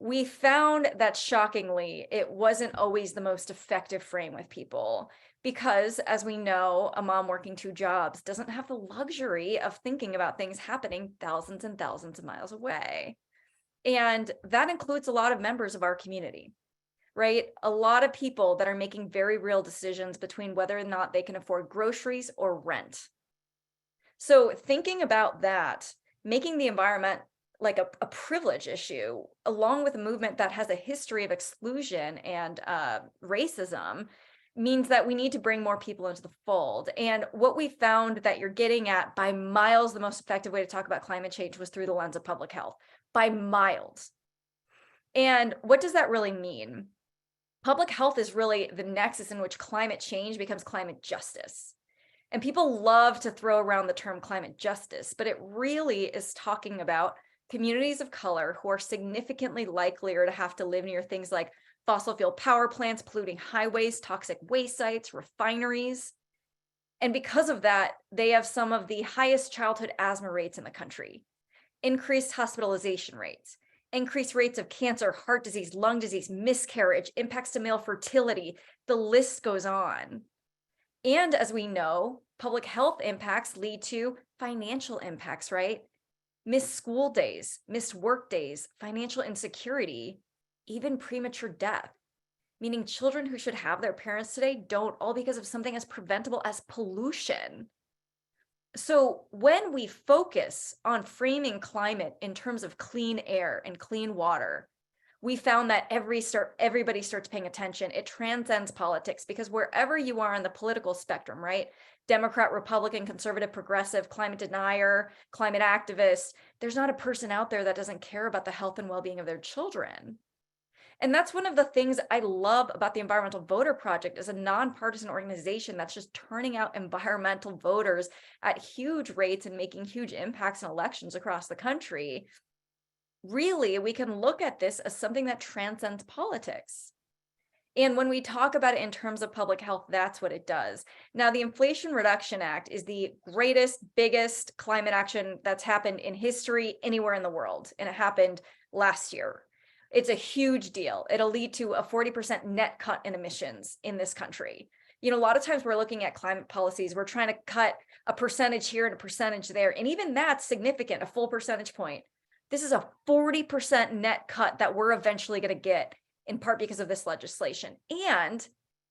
We found that shockingly, it wasn't always the most effective frame with people. Because, as we know, a mom working 2 jobs doesn't have the luxury of thinking about things happening thousands and thousands of miles away. And that includes a lot of members of our community, right? A lot of people that are making very real decisions between whether or not they can afford groceries or rent. So thinking about that, making the environment like a privilege issue, along with a movement that has a history of exclusion and racism, means that we need to bring more people into the fold. And what we found that you're getting at by miles, the most effective way to talk about climate change was through the lens of public health, by miles. And what does that really mean? Public health is really the nexus in which climate change becomes climate justice. And people love to throw around the term climate justice, but it really is talking about communities of color who are significantly likelier to have to live near things like fossil fuel power plants, polluting highways, toxic waste sites, refineries. And because of that, they have some of the highest childhood asthma rates in the country, increased hospitalization rates, increased rates of cancer, heart disease, lung disease, miscarriage, impacts to male fertility. The list goes on. And as we know, public health impacts lead to financial impacts, right? Missed school days, missed work days, financial insecurity, even premature death, meaning children who should have their parents today don't, all because of something as preventable as pollution. So when we focus on framing climate in terms of clean air and clean water, we found that everybody starts paying attention. It transcends politics, because wherever you are on the political spectrum, right? Democrat, Republican, conservative, progressive, climate denier, climate activist, there's not a person out there that doesn't care about the health and well-being of their children. And that's one of the things I love about the Environmental Voter Project, as a nonpartisan organization that's just turning out environmental voters at huge rates and making huge impacts in elections across the country. really we can look at this as something that transcends politics. And when we talk about it in terms of public health, that's what it does. Now, the Inflation Reduction Act is the greatest, biggest climate action that's happened in history anywhere in the world. And it happened last year. It's a huge deal. It'll lead to a 40% net cut in emissions in this country. You know, a lot of times we're looking at climate policies, we're trying to cut a percentage here and a percentage there. And even that's significant, a full percentage point. This is a 40% net cut that we're eventually going to get, in part because of this legislation. And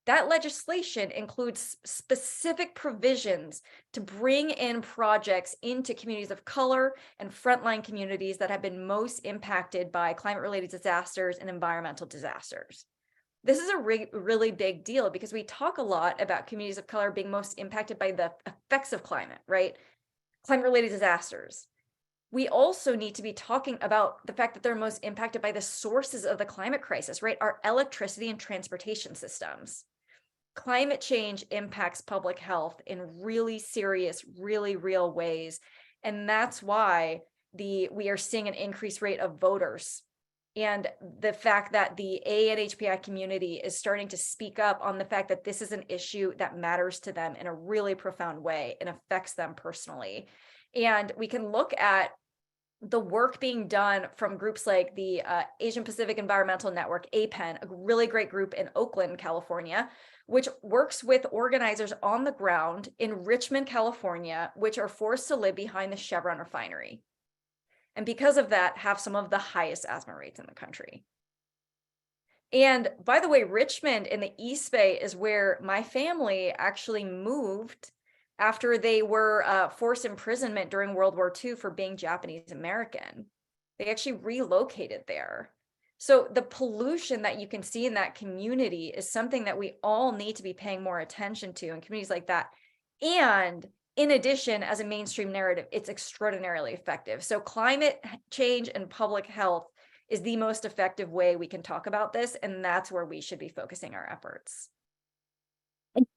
that legislation includes specific provisions to bring in projects into communities of color and frontline communities that have been most impacted by climate-related disasters and environmental disasters. This is a really big deal because we talk a lot about communities of color being most impacted by the effects of climate, right? Climate-related disasters. We also need to be talking about the fact that they're most impacted by the sources of the climate crisis, right? Our electricity and transportation systems. Climate change impacts public health in really serious, really real ways. And that's why we are seeing an increased rate of voters. And the fact that the A and HPI community is starting to speak up on the fact that this is an issue that matters to them in a really profound way and affects them personally. And we can look at the work being done from groups like the Asian Pacific Environmental Network, APEN, a really great group in Oakland, California, which works with organizers on the ground in Richmond, California, which are forced to live behind the Chevron refinery. And because of that, have some of the highest asthma rates in the country. And by the way, Richmond in the East Bay is where my family actually moved after they were forced imprisonment during World War II for being Japanese American. They actually relocated there. So the pollution that you can see in that community is something that we all need to be paying more attention to in communities like that. And in addition, as a mainstream narrative, it's extraordinarily effective. So climate change and public health is the most effective way we can talk about this. And that's where we should be focusing our efforts.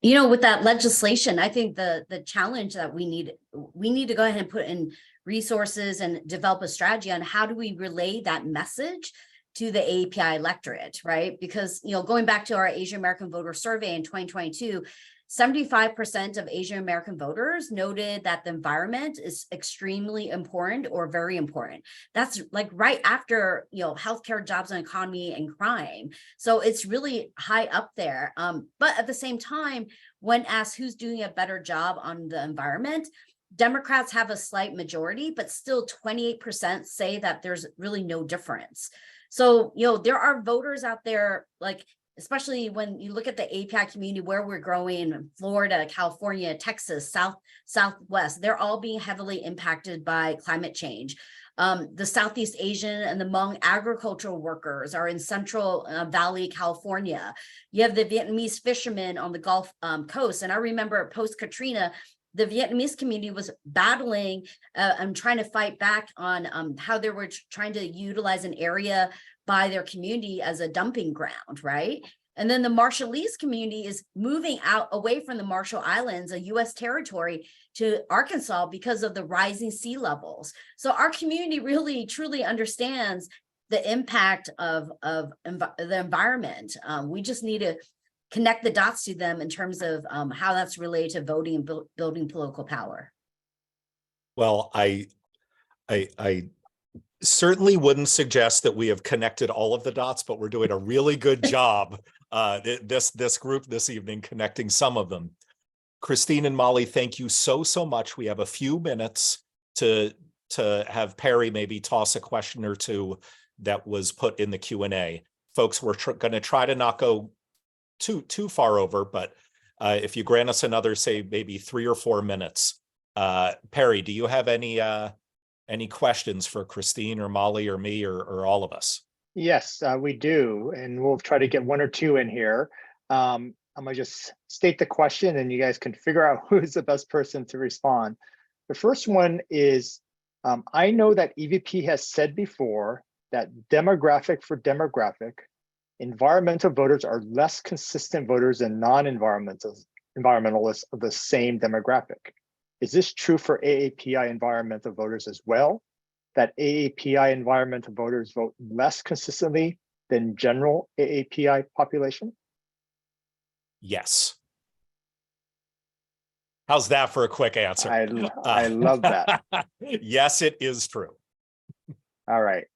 You know, with that legislation, I think the challenge that we need to go ahead and put in resources and develop a strategy on how do we relay that message to the AAPI electorate, right? Because, you know, going back to our Asian American voter survey in 2022, 75% of Asian American voters noted that the environment is extremely important or very important. That's like right after, you know, healthcare, jobs and economy and crime. So it's really high up there. But at the same time, when asked who's doing a better job on the environment, Democrats have a slight majority, but still 28% say that there's really no difference. So, you know, there are voters out there, like, especially when you look at the API community where we're growing, Florida, California, Texas, Southwest, they're all being heavily impacted by climate change. The Southeast Asian and the Hmong agricultural workers are in Central Valley, California. You have the Vietnamese fishermen on the Gulf Coast. And I remember post-Katrina, the Vietnamese community was battling and trying to fight back on how they were trying to utilize an area by their community as a dumping ground, right? And then the Marshallese community is moving out away from the Marshall Islands, a U.S. territory, to Arkansas because of the rising sea levels. So our community really, truly understands the impact of the environment. We just need to connect the dots to them in terms of how that's related to voting and building political power. Well, I certainly wouldn't suggest that we have connected all of the dots, but we're doing a really good job this group this evening connecting some of them. Christine and Molly, thank you so much. We have a few minutes to have Perry maybe toss a question or two that was put in the Q&A. Folks, we're going to try to not go too far over, but if you grant us another, say, maybe 3 or 4 minutes. Perry, do you have any questions for Christine or Molly or me or all of us? Yes, we do, and we'll try to get 1 or 2 in here. I'm gonna just state the question and you guys can figure out who is the best person to respond. The first one is, I know that EVP has said before that demographic for demographic, environmental voters are less consistent voters than non-environmentalists of the same demographic. Is this true for AAPI environmental voters as well? that AAPI environmental voters vote less consistently than general AAPI population? Yes. How's that for a quick answer? I love that. Yes, it is true. All right,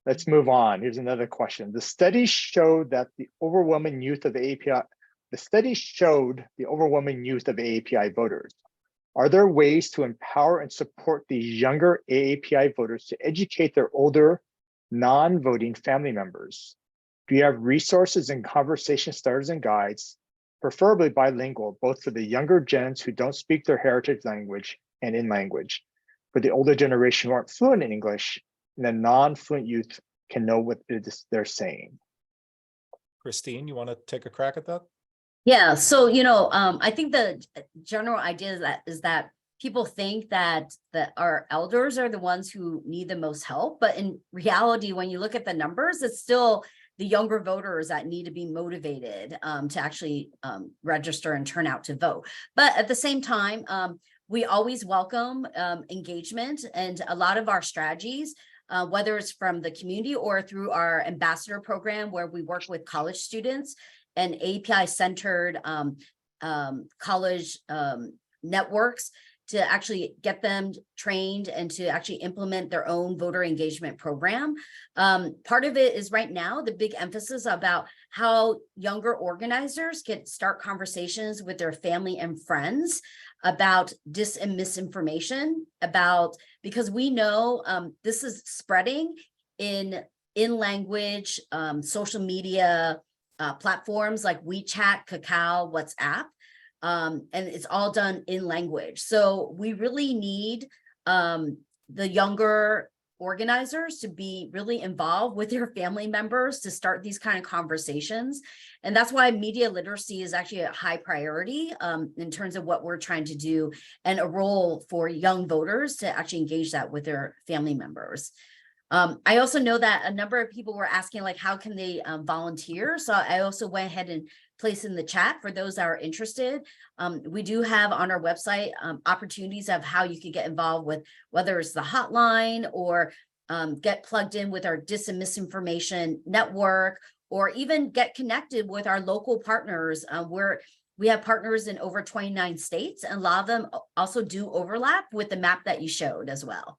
let's move on. Here's another question. The study showed that the overwhelming youth of API, voters. Are there ways to empower and support these younger AAPI voters to educate their older, non-voting family members? Do you have resources and conversation starters and guides, preferably bilingual, both for the younger gens who don't speak their heritage language and in language, for the older generation who aren't fluent in English, and the non-fluent youth can know what it is they're saying? Christine, you want to take a crack at that? Yeah, so I think the general idea is that people think that our elders are the ones who need the most help, but in reality, when you look at the numbers, it's still the younger voters that need to be motivated to actually register and turn out to vote. But at the same time, we always welcome engagement, and a lot of our strategies, whether it's from the community or through our ambassador program, where we work with college students and API-centered college networks to actually get them trained and to actually implement their own voter engagement program. Part of it is right now, the big emphasis about how younger organizers can start conversations with their family and friends about dis and misinformation, because we know this is spreading in language, social media, platforms like WeChat, Kakao, WhatsApp, and it's all done in language. So we really need the younger organizers to be really involved with their family members to start these kind of conversations. And that's why media literacy is actually a high priority in terms of what we're trying to do, and a role for young voters to actually engage that with their family members. I also know that a number of people were asking, like, how can they volunteer? So I also went ahead and placed in the chat for those that are interested. We do have on our website opportunities of how you can get involved with, whether it's the hotline or get plugged in with our dis and misinformation network, or even get connected with our local partners where we have partners in over 29 states, and a lot of them also do overlap with the map that you showed as well.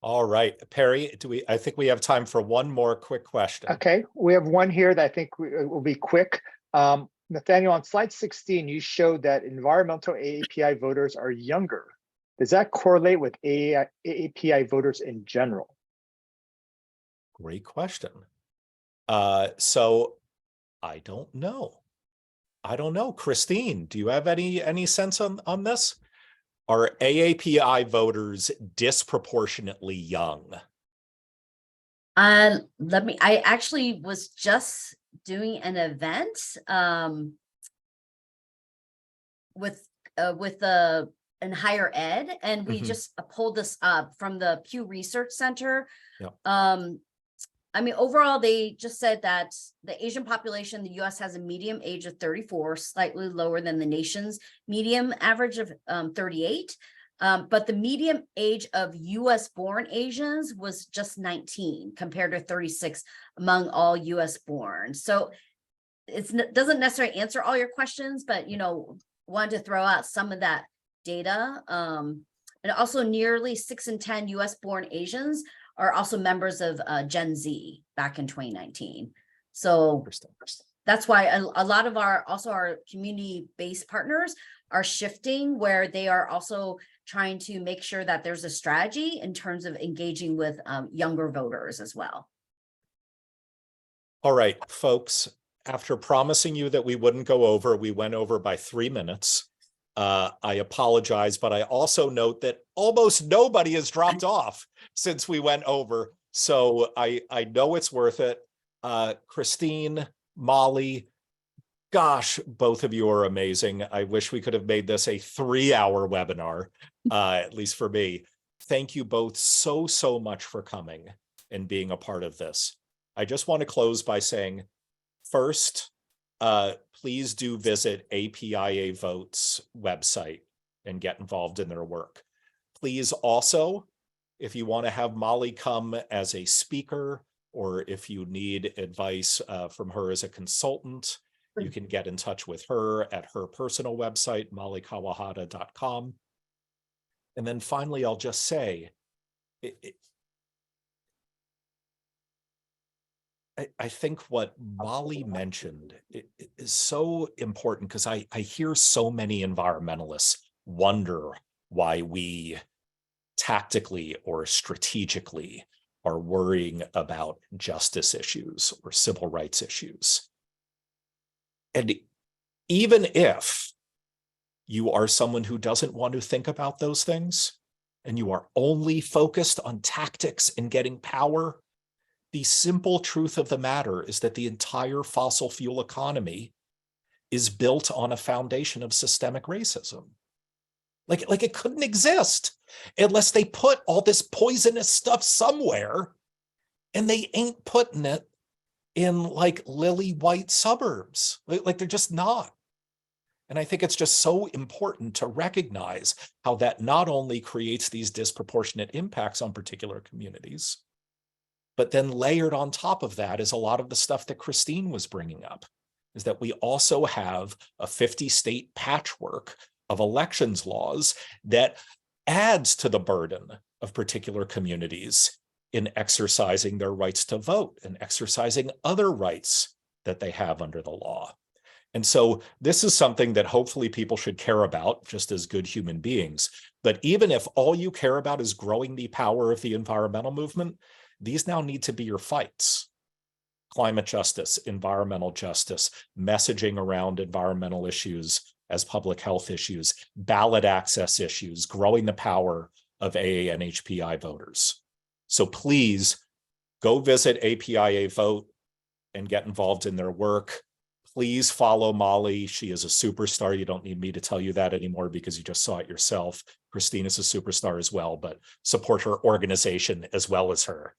All right, Perry, I think we have time for one more quick question. Okay, we have one here that I think will be quick. Nathaniel, on slide 16, you showed that environmental AAPI voters are younger. Does that correlate with AAPI voters in general? Great question. So I don't know. Christine, do you have any sense on this? Are AAPI voters disproportionately young? I actually was just doing an event in higher ed, and we just pulled this up from the Pew Research Center. Yep. I mean, overall, they just said that the Asian population in the US has a median age of 34, slightly lower than the nation's median average of 38. But the median age of US born Asians was just 19 compared to 36 among all US born. So it doesn't necessarily answer all your questions, but, wanted to throw out some of that data. And also nearly 6 in 10 US born Asians are also members of Gen Z back in 2019. So that's why a lot of our community-based partners are shifting, where they are also trying to make sure that there's a strategy in terms of engaging with younger voters as well. All right, folks, after promising you that we wouldn't go over, we went over by 3 minutes. I apologize, but I also note that almost nobody has dropped off since we went over. So I know it's worth it. Christine, Molly, gosh, both of you are amazing. I wish we could have made this a 3-hour webinar, at least for me. Thank you both so much for coming and being a part of this. I just want to close by saying, first, please do visit APIAVote's website and get involved in their work. Please also, If you want to have Molly come as a speaker, or if you need advice from her as a consultant, you can get in touch with her at her personal website, mollykawahata.com. And then finally, I'll just say, I think what Molly mentioned is so important, because I hear so many environmentalists wonder why we tactically or strategically are worrying about justice issues or civil rights issues. And even if you are someone who doesn't want to think about those things, and you are only focused on tactics and getting power, the simple truth of the matter is that the entire fossil fuel economy is built on a foundation of systemic racism. Like it couldn't exist unless they put all this poisonous stuff somewhere, and they ain't putting it in like lily white suburbs. Like they're just not. And I think it's just so important to recognize how that not only creates these disproportionate impacts on particular communities, but then layered on top of that is a lot of the stuff that Christine was bringing up, is that we also have a 50-state patchwork of elections laws that adds to the burden of particular communities in exercising their rights to vote and exercising other rights that they have under the law. And so this is something that hopefully people should care about just as good human beings. But even if all you care about is growing the power of the environmental movement, these now need to be your fights. Climate justice, environmental justice, messaging around environmental issues as public health issues, ballot access issues, growing the power of AA and HPI voters. So please go visit APIAVote and get involved in their work. Please follow Molly. She is a superstar. You don't need me to tell you that anymore because you just saw it yourself. Christine is a superstar as well, but support her organization as well as her.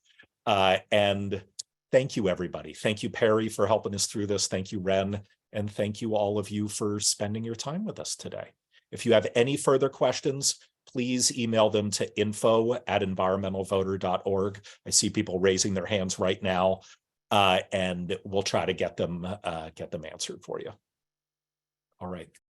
And thank you, everybody. Thank you, Perry, for helping us through this. Thank you, Ren. And thank you all of you for spending your time with us today. If you have any further questions, please email them to info@environmentalvoter.org. I see people raising their hands right now, and we'll try to get them answered for you. All right.